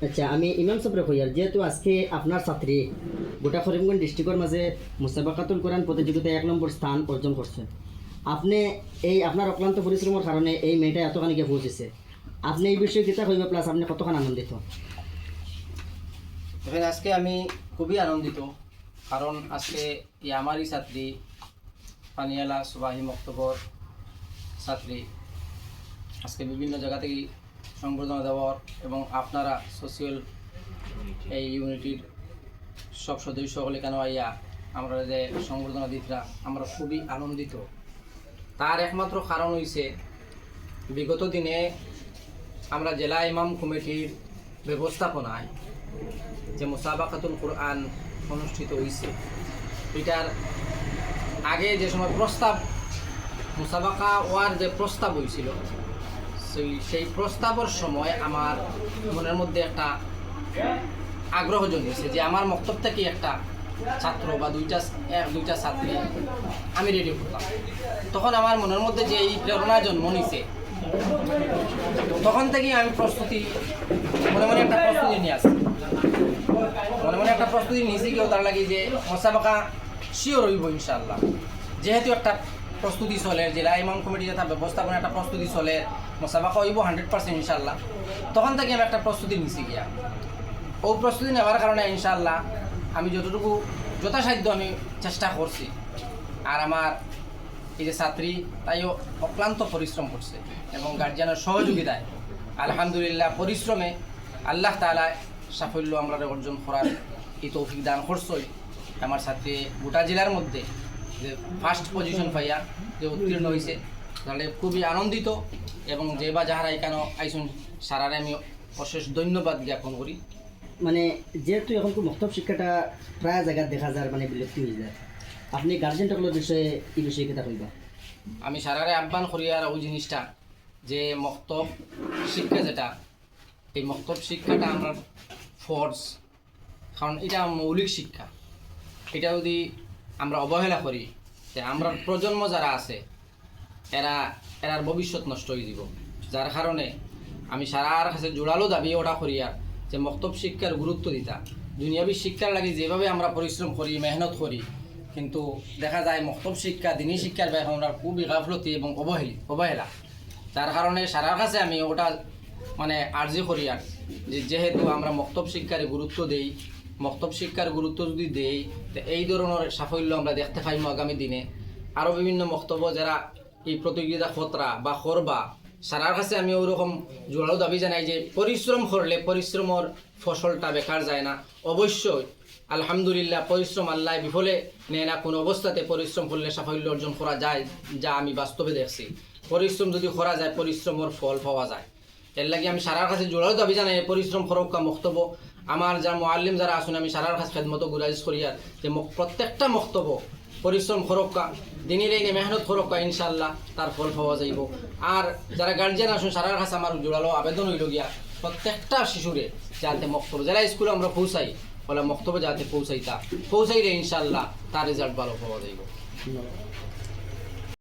আচ্ছা, আমি ইমাম সাহেবরে কইয়ার যেহেতু আজকে আপনার ছাত্রী গোটা করিমগঞ্জ ডিস্ট্রিক্টের মাঝে মুসাবাকাতুল কোরআন প্রতিযোগিতায় 1 নম্বর স্থান অর্জন করছেন, আপনি এই আপনার অক্লান্ত পরিশ্রমের কারণে এই মেয়েটা এতখানি গিয়ে পৌঁছেছে, আপনি এই বিষয়ে কিতা কইবা, প্লাস আপনি কতখানি আনন্দিত? দেখেন, আজকে আমি খুবই আনন্দিত, কারণ আজকে এই আমারই ছাত্রী পানিয়ালা সুবাহি মক্তবর ছাত্রী আজকে বিভিন্ন জায়গা থেকে সংবর্ধনা দেওয়ার এবং আপনারা সোশিয়াল এই ইউনিটির সব সদস্য হলে কেন আইয়া আমরা যে সংবর্ধনা দিতরা আমরা খুবই আনন্দিত। তার একমাত্র কারণ হইছে বিগত দিনে আমরা জেলা ইমাম কমিটির ব্যবস্থাপনায় যে মুসাবাকাতুল কোরআন অনুষ্ঠিত হয়েছে, এটার আগে যে সময় প্রস্তাব মুসাবাকা হওয়ার যে প্রস্তাব হয়েছিল, সেই প্রস্তাবের সময় আমার মনের মধ্যে একটা আগ্রহ জন্মেছে যে আমার মক্তব থেকে একটা ছাত্র বা দুইটা ছাত্রী আমি রেডি করতাম। তখন আমার মনের মধ্যে যে এই প্রেরণা জন্ম নিছে, তখন থেকেই আমি মনে মনে একটা প্রস্তুতি নিয়ে আসছি। মনে মনে একটা প্রস্তুতি নিয়েছি কেউ তার লাগে যে মুসাবাকা শিওর হইব ইনশাআল্লাহ। যেহেতু একটা প্রস্তুতি চলে, জেলা ইমাম কমিটি যেটা ব্যবস্থাপনা একটা প্রস্তুতি চলে, মুসাবাকা হইব 100% ইনশাআল্লাহ। তখন থেকে আমি একটা প্রস্তুতি নিছি গিয়া। ও প্রস্তুতি নেওয়ার কারণে ইনশাআল্লাহ আমি যতটুকু যথাসাধ্য আমি চেষ্টা করছি। আর আমার এই যে ছাত্রী তাইও অক্লান্ত পরিশ্রম করছে এবং গার্জিয়ানের সহযোগিতায় আলহামদুলিল্লাহ পরিশ্রমে আল্লাহ তাআলা সাফল্য আমরা অর্জন করার এই তৌফিক দান করছই। আমার ছাত্রী গোটা জেলার মধ্যে যে ফার্স্ট পজিশন পাইয়া যে উত্তীর্ণ হয়েছে, তাহলে খুবই আনন্দিত এবং যে বা যাহারা এখানে আইসুন সারারে আমি অশেষ ধন্যবাদ জ্ঞাপন করি। মানে যেহেতু এখন মক্তব শিক্ষাটা প্রায় জায়গায় দেখা যায় মানে বিলুপ্তি হয়ে যায়, আপনি গার্জেন টকলের বিষয়ে এই বিষয়ে কিতা কইবা? আমি সারারে আহ্বান করি আর ওই জিনিসটা যে মক্তব শিক্ষা যেটা, এই মক্তব শিক্ষাটা আমরা ফোর্স, কারণ এটা মৌলিক শিক্ষা। এটা যদি আমরা অবহেলা করি যে আমরা প্রজন্ম যারা আছে এরার ভবিষ্যৎ নষ্ট হয়ে যাব। যার কারণে আমি সারার কাছে জোরালো দাবি ওটা করি আর যে মক্তব শিক্ষার গুরুত্ব দিতা। দুনিয়াবী শিক্ষার লাগে যেভাবে আমরা পরিশ্রম করি, মেহনত করি, কিন্তু দেখা যায় মক্তব শিক্ষা দিনী শিক্ষার ব্যাপারে আমরা খুবই গাফলতি এবং অবহেলা। যার কারণে সারার কাছে আমি ওটা মানে আর্জি করি আর যেহেতু আমরা মক্তব শিক্ষার গুরুত্ব দেই, মক্তব শিক্ষার গুরুত্ব যদি দেই তো এই ধরনের সাফল্য আমরা দেখতে পাইব আগামী দিনে। আরও বিভিন্ন মক্তব্য যারা এই প্রতিযোগিতা খতরা বা করবা, সারার কাছে আমি ওরকম জোরালো দাবি জানাই যে পরিশ্রম করলে পরিশ্রমের ফসলটা বেকার যায় না। অবশ্যই আলহামদুলিল্লাহ পরিশ্রম আল্লাহ বিফলে নেয় না, কোনো অবস্থাতে পরিশ্রম করলে সাফল্য অর্জন করা যায়, যা আমি বাস্তবে দেখছি। পরিশ্রম যদি করা যায় পরিশ্রমের ফল পাওয়া যায়। এর লাগে আমি সারার কাছে জোরালো দাবি জানাই পরিশ্রম করক্কা মক্তব্য আমার যা মুআল্লিম যারা আসুন আমি সারার কাছে খেদমত গুজারিশ করি আর যে প্রত্যেকটা মক্তব্য পরিশ্রম করক্কা, দিনের এই মেহনত করক্কা, ইনশাআল্লাহ তার ফল পাওয়া যাইব। আর যারা গার্জিয়ান আসুন সারার কাছে আমার জোরালো আবেদন হইল গিয়া প্রত্যেকটা শিশুরে যাতে মক্তব্য যারা স্কুলে আমরা পৌঁছাই বলে মক্তব্য যাতে পৌঁছাইলে ইনশাআল্লাহ তার রেজাল্ট ভালো পাওয়া যাইব।